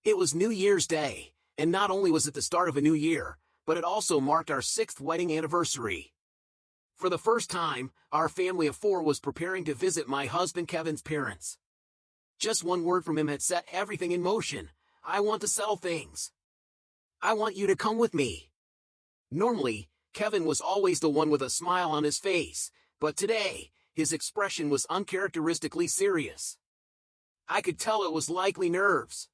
It was New Year's Day, and not only was it the start of a new year, but it also marked our 6th wedding anniversary. For the first time, our family of 4 was preparing to visit my husband Kevin's parents. Just one word from him had set everything in motion. I want to settle things. I want you to come with me. Normally, Kevin was always the one with a smile on his face, but today, his expression was uncharacteristically serious. I could tell it was likely nerves.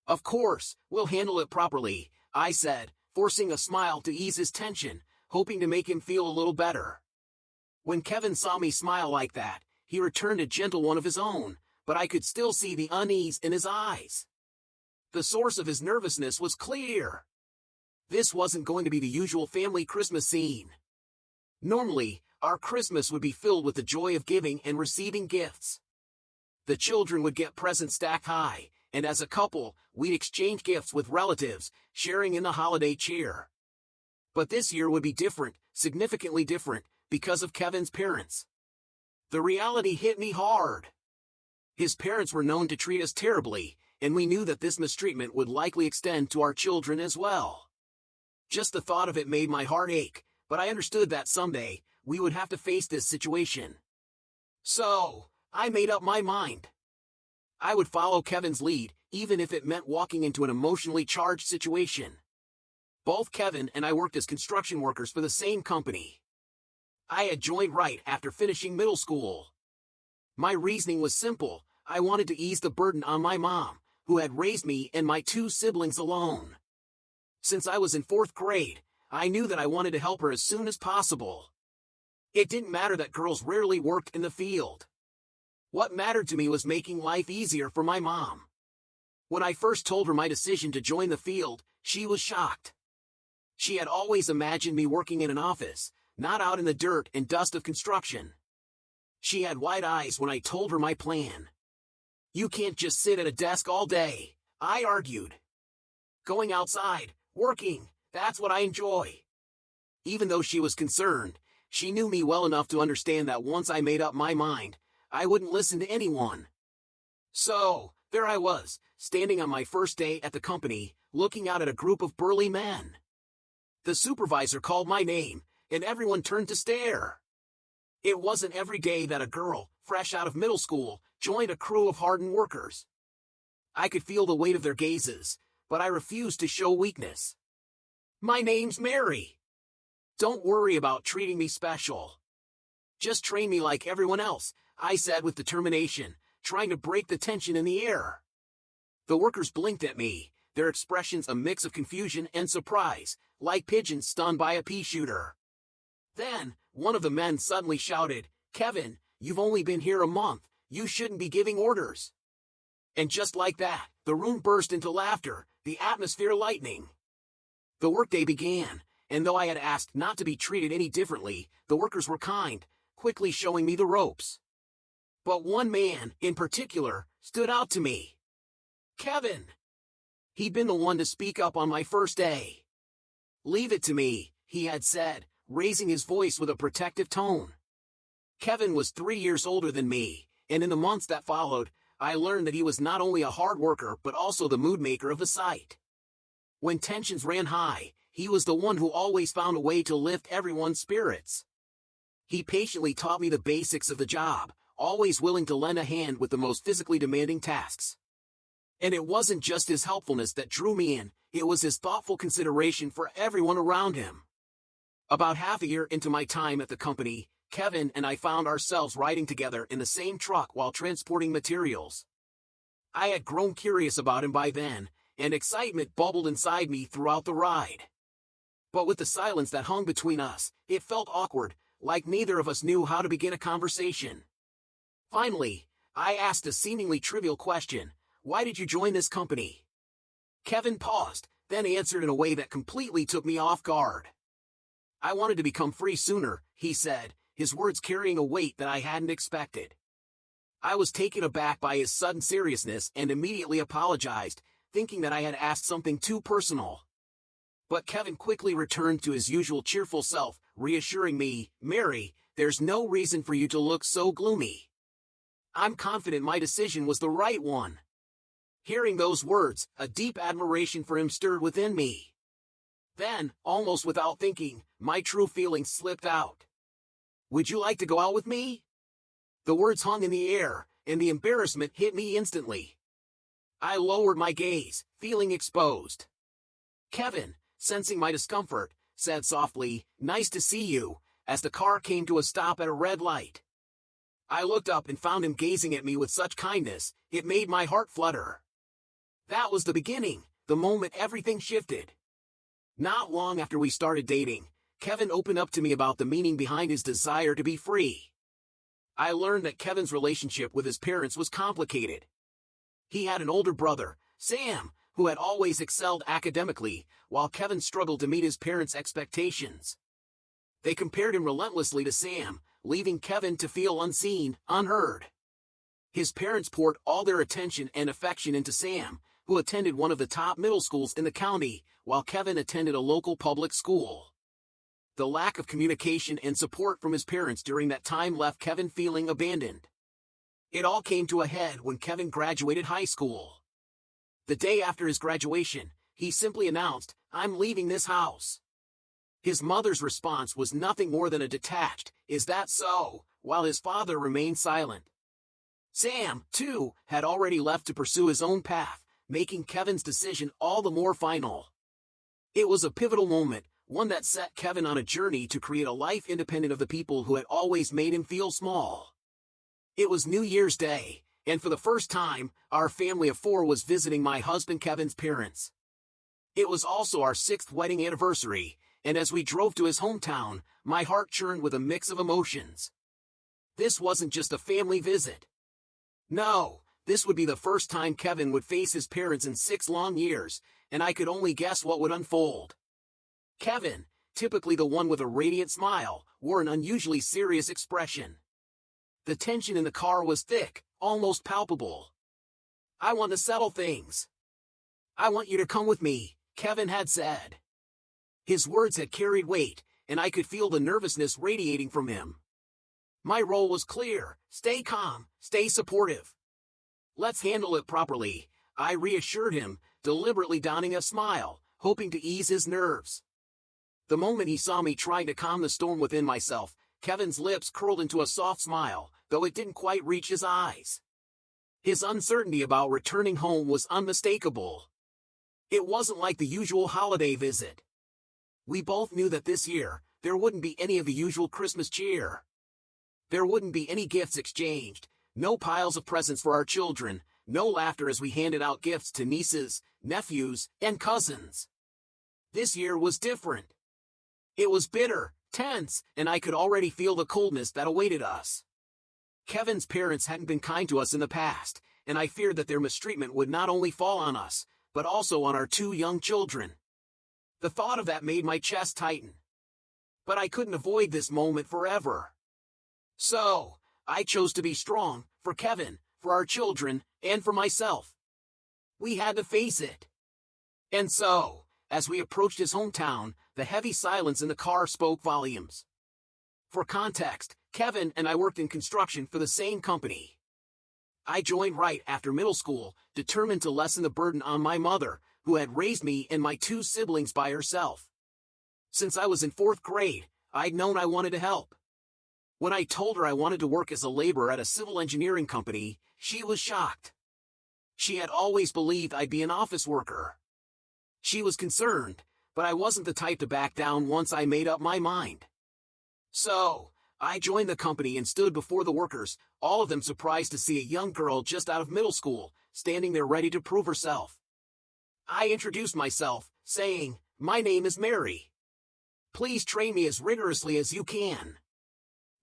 Of course, we'll handle it properly, I said, forcing a smile to ease his tension, hoping to make him feel a little better. When Kevin saw me smile like that, he returned a gentle one of his own, but I could still see the unease in his eyes. The source of his nervousness was clear. This wasn't going to be the usual family Christmas scene. Normally, our Christmas would be filled with the joy of giving and receiving gifts. The children would get presents stacked high, and as a couple, we'd exchange gifts with relatives, sharing in the holiday cheer. But this year would be different, significantly different, because of Kevin's parents. The reality hit me hard. His parents were known to treat us terribly, and we knew that this mistreatment would likely extend to our children as well. Just the thought of it made my heart ache, but I understood that someday, we would have to face this situation. So, I made up my mind. I would follow Kevin's lead, even if it meant walking into an emotionally charged situation. Both Kevin and I worked as construction workers for the same company. I had joined right after finishing middle school. My reasoning was simple. I wanted to ease the burden on my mom, who had raised me and my 2 siblings alone. Since I was in 4th grade, I knew that I wanted to help her as soon as possible. It didn't matter that girls rarely worked in the field. What mattered to me was making life easier for my mom. When I first told her my decision to join the field, she was shocked. She had always imagined me working in an office, not out in the dirt and dust of construction. She had wide eyes when I told her my plan. You can't just sit at a desk all day, I argued. Going outside, working, that's what I enjoy. Even though she was concerned, she knew me well enough to understand that once I made up my mind, I wouldn't listen to anyone. So, there I was, standing on my first day at the company, looking out at a group of burly men. The supervisor called my name, and everyone turned to stare. It wasn't every day that a girl, fresh out of middle school, joined a crew of hardened workers. I could feel the weight of their gazes, but I refused to show weakness. My name's Mary. Don't worry about treating me special. Just train me like everyone else, I said with determination, trying to break the tension in the air. The workers blinked at me, their expressions a mix of confusion and surprise, like pigeons stunned by a pea shooter. Then, one of the men suddenly shouted, "Kevin, you've only been here a month, you shouldn't be giving orders." And just like that, the room burst into laughter, the atmosphere lightening. The workday began, and though I had asked not to be treated any differently, the workers were kind, quickly showing me the ropes. But one man, in particular, stood out to me. Kevin. He'd been the one to speak up on my first day. "Leave it to me," he had said, raising his voice with a protective tone. Kevin was 3 years older than me, and in the months that followed, I learned that he was not only a hard worker but also the mood maker of the site. When tensions ran high, he was the one who always found a way to lift everyone's spirits. He patiently taught me the basics of the job, always willing to lend a hand with the most physically demanding tasks. And it wasn't just his helpfulness that drew me in, it was his thoughtful consideration for everyone around him. About half a year into my time at the company, Kevin and I found ourselves riding together in the same truck while transporting materials. I had grown curious about him by then, and excitement bubbled inside me throughout the ride. But with the silence that hung between us, it felt awkward, like neither of us knew how to begin a conversation. Finally, I asked a seemingly trivial question: "Why did you join this company?" Kevin paused, then answered in a way that completely took me off guard. "I wanted to become free sooner," he said, his words carrying a weight that I hadn't expected. I was taken aback by his sudden seriousness and immediately apologized, thinking that I had asked something too personal. But Kevin quickly returned to his usual cheerful self, reassuring me, "Mary, there's no reason for you to look so gloomy. I'm confident my decision was the right one." Hearing those words, a deep admiration for him stirred within me. Then, almost without thinking, my true feelings slipped out. "Would you like to go out with me?" The words hung in the air, and the embarrassment hit me instantly. I lowered my gaze, feeling exposed. Kevin, sensing my discomfort, said softly, "Nice to see you," as the car came to a stop at a red light. I looked up and found him gazing at me with such kindness, it made my heart flutter. That was the beginning, the moment everything shifted. Not long after we started dating, Kevin opened up to me about the meaning behind his desire to be free. I learned that Kevin's relationship with his parents was complicated. He had an older brother, Sam, who had always excelled academically, while Kevin struggled to meet his parents' expectations. They compared him relentlessly to Sam, leaving Kevin to feel unseen, unheard. His parents poured all their attention and affection into Sam, who attended one of the top middle schools in the county, while Kevin attended a local public school. The lack of communication and support from his parents during that time left Kevin feeling abandoned. It all came to a head when Kevin graduated high school. The day after his graduation, he simply announced, "I'm leaving this house." His mother's response was nothing more than a detached, "Is that so?" while his father remained silent. Sam, too, had already left to pursue his own path, making Kevin's decision all the more final. It was a pivotal moment, one that set Kevin on a journey to create a life independent of the people who had always made him feel small. It was New Year's Day, and for the first time, our family of 4 was visiting my husband Kevin's parents. It was also our 6th wedding anniversary, and as we drove to his hometown, my heart churned with a mix of emotions. This wasn't just a family visit. No, this would be the first time Kevin would face his parents in 6 long years, and I could only guess what would unfold. Kevin, typically the one with a radiant smile, wore an unusually serious expression. The tension in the car was thick, almost palpable. "I want to settle things. I want you to come with me," Kevin had said. His words had carried weight, and I could feel the nervousness radiating from him. My role was clear: stay calm, stay supportive. "Let's handle it properly," I reassured him, deliberately donning a smile, hoping to ease his nerves. The moment he saw me trying to calm the storm within myself, Kevin's lips curled into a soft smile, though it didn't quite reach his eyes. His uncertainty about returning home was unmistakable. It wasn't like the usual holiday visit. We both knew that this year, there wouldn't be any of the usual Christmas cheer. There wouldn't be any gifts exchanged, no piles of presents for our children, no laughter as we handed out gifts to nieces, nephews, and cousins. This year was different. It was bitter, tense, and I could already feel the coldness that awaited us. Kevin's parents hadn't been kind to us in the past, and I feared that their mistreatment would not only fall on us, but also on our 2 young children. The thought of that made my chest tighten. But I couldn't avoid this moment forever. So, I chose to be strong, for Kevin, for our children, and for myself. We had to face it. And so, as we approached his hometown, the heavy silence in the car spoke volumes. For context, Kevin and I worked in construction for the same company. I joined right after middle school, determined to lessen the burden on my mother, who had raised me and my 2 siblings by herself. Since I was in 4th grade, I'd known I wanted to help. When I told her I wanted to work as a laborer at a civil engineering company, she was shocked. She had always believed I'd be an office worker. She was concerned, but I wasn't the type to back down once I made up my mind. So, I joined the company and stood before the workers, all of them surprised to see a young girl just out of middle school, standing there ready to prove herself. I introduced myself, saying, "My name is Mary. Please train me as rigorously as you can.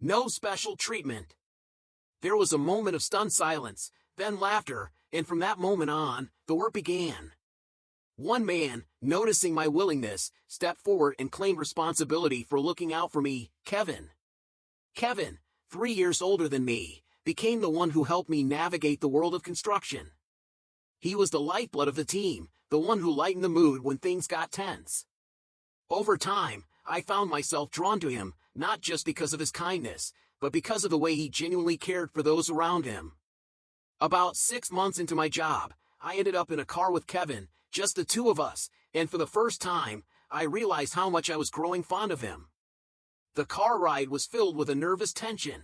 No special treatment." There was a moment of stunned silence, then laughter, and from that moment on, the work began. One man, noticing my willingness, stepped forward and claimed responsibility for looking out for me, Kevin. Kevin, 3 years older than me, became the one who helped me navigate the world of construction. He was the lifeblood of the team, the one who lightened the mood when things got tense. Over time, I found myself drawn to him, not just because of his kindness, but because of the way he genuinely cared for those around him. About 6 months into my job, I ended up in a car with Kevin, just the two of us, and for the first time, I realized how much I was growing fond of him. The car ride was filled with a nervous tension.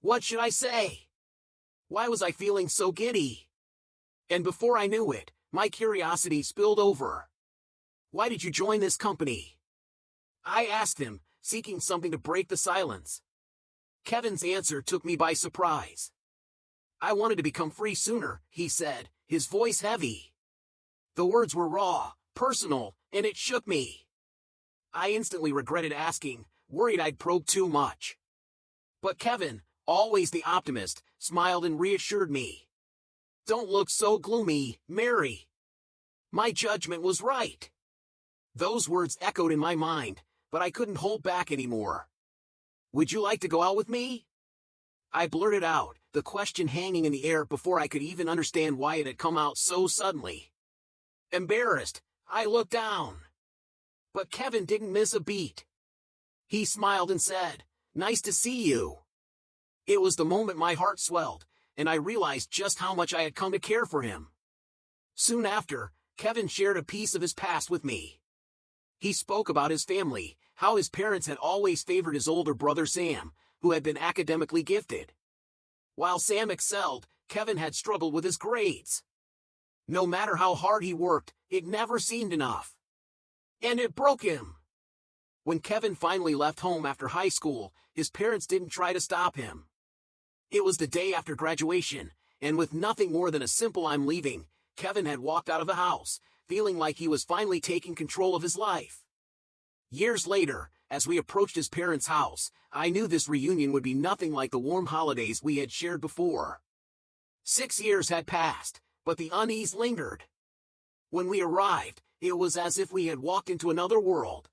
What should I say? Why was I feeling so giddy? And before I knew it, my curiosity spilled over. Why did you join this company? I asked him, seeking something to break the silence. Kevin's answer took me by surprise. I wanted to become free sooner, he said, his voice heavy. The words were raw, personal, and it shook me. I instantly regretted asking, worried I'd probed too much. But Kevin, always the optimist, smiled and reassured me. Don't look so gloomy, Mary. My judgment was right. Those words echoed in my mind, but I couldn't hold back anymore. Would you like to go out with me? I blurted out, the question hanging in the air before I could even understand why it had come out so suddenly. Embarrassed, I looked down. But Kevin didn't miss a beat. He smiled and said, "Nice to see you." It was the moment my heart swelled, and I realized just how much I had come to care for him. Soon after, Kevin shared a piece of his past with me. He spoke about his family, how his parents had always favored his older brother Sam, who had been academically gifted. While Sam excelled, Kevin had struggled with his grades. No matter how hard he worked, it never seemed enough. And it broke him. When Kevin finally left home after high school, his parents didn't try to stop him. It was the day after graduation, and with nothing more than a simple "I'm leaving," Kevin had walked out of the house, feeling like he was finally taking control of his life. Years later, as we approached his parents' house, I knew this reunion would be nothing like the warm holidays we had shared before. 6 years had passed, but the unease lingered. When we arrived, it was as if we had walked into another world.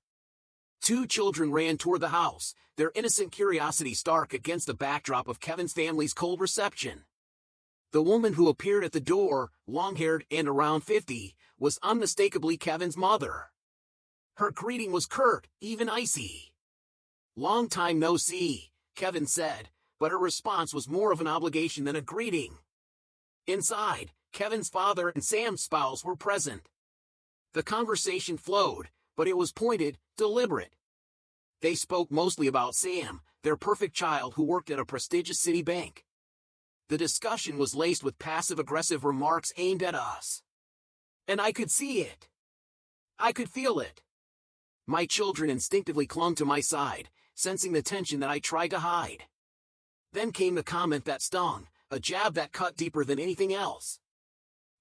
2 children ran toward the house, their innocent curiosity stark against the backdrop of Kevin's family's cold reception. The woman who appeared at the door, long-haired and around 50, was unmistakably Kevin's mother. Her greeting was curt, even icy. "Long time no see," Kevin said, but her response was more of an obligation than a greeting. Inside, Kevin's father and Sam's spouse were present. The conversation flowed, but it was pointed, deliberate. They spoke mostly about Sam, their perfect child who worked at a prestigious city bank. The discussion was laced with passive-aggressive remarks aimed at us. And I could see it. I could feel it. My children instinctively clung to my side, sensing the tension that I tried to hide. Then came the comment that stung, a jab that cut deeper than anything else.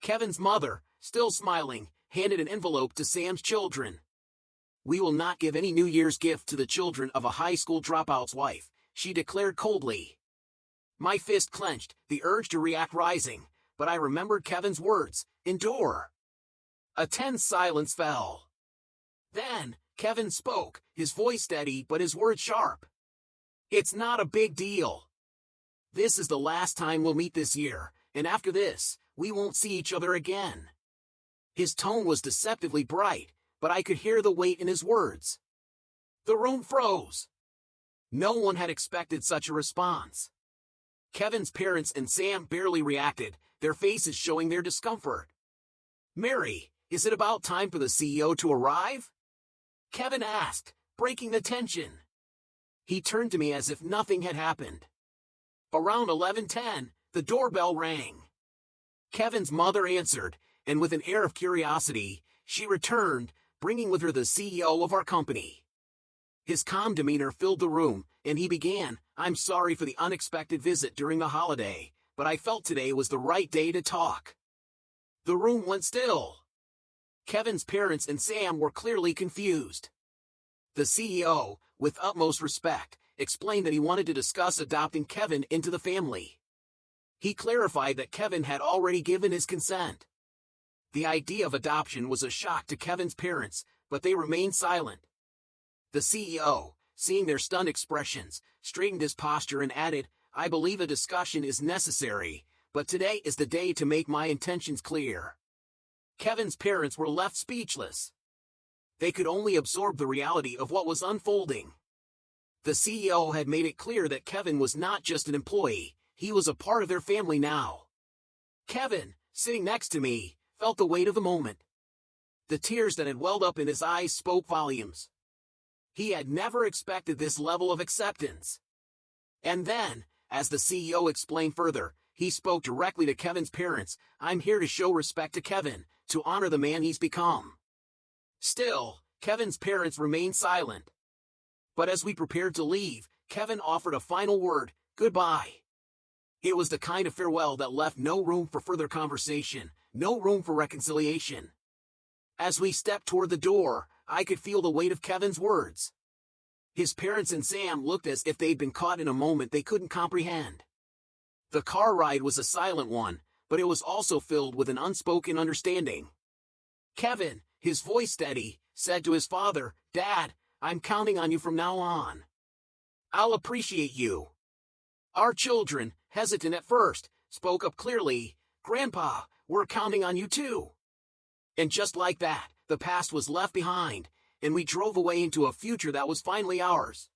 Kevin's mother, still smiling, handed an envelope to Sam's children. "We will not give any New Year's gift to the children of a high school dropout's wife," she declared coldly. My fist clenched, the urge to react rising, but I remembered Kevin's words, "Endure." A tense silence fell. Then, Kevin spoke, his voice steady but his words sharp. "It's not a big deal. This is the last time we'll meet this year, and after this, we won't see each other again." His tone was deceptively bright, but I could hear the weight in his words. The room froze. No one had expected such a response. Kevin's parents and Sam barely reacted, their faces showing their discomfort. "Mary, is it about time for the CEO to arrive?" Kevin asked, breaking the tension. He turned to me as if nothing had happened. Around 11:10, the doorbell rang. Kevin's mother answered, and with an air of curiosity, she returned, bringing with her the CEO of our company. His calm demeanor filled the room, and he began, "I'm sorry for the unexpected visit during the holiday, but I felt today was the right day to talk." The room went still. Kevin's parents and Sam were clearly confused. The CEO, with utmost respect, explained that he wanted to discuss adopting Kevin into the family. He clarified that Kevin had already given his consent. The idea of adoption was a shock to Kevin's parents, but they remained silent. The CEO, seeing their stunned expressions, straightened his posture and added, "I believe a discussion is necessary, but today is the day to make my intentions clear." Kevin's parents were left speechless. They could only absorb the reality of what was unfolding. The CEO had made it clear that Kevin was not just an employee, he was a part of their family now. "Kevin," sitting next to me, felt the weight of the moment. The tears that had welled up in his eyes spoke volumes. He had never expected this level of acceptance. And then, as the CEO explained further, he spoke directly to Kevin's parents. I'm here to show respect to Kevin, to honor the man he's become. Still, Kevin's parents remained silent. But as we prepared to leave, Kevin offered a final word, goodbye. It was the kind of farewell that left no room for further conversation, no room for reconciliation. As we stepped toward the door, I could feel the weight of Kevin's words. His parents and Sam looked as if they'd been caught in a moment they couldn't comprehend. The car ride was a silent one, but it was also filled with an unspoken understanding. Kevin, his voice steady, said to his father, Dad, I'm counting on you from now on. I'll appreciate you. Our children, hesitant at first, spoke up clearly, Grandpa, we're counting on you too. And just like that, the past was left behind, and we drove away into a future that was finally ours.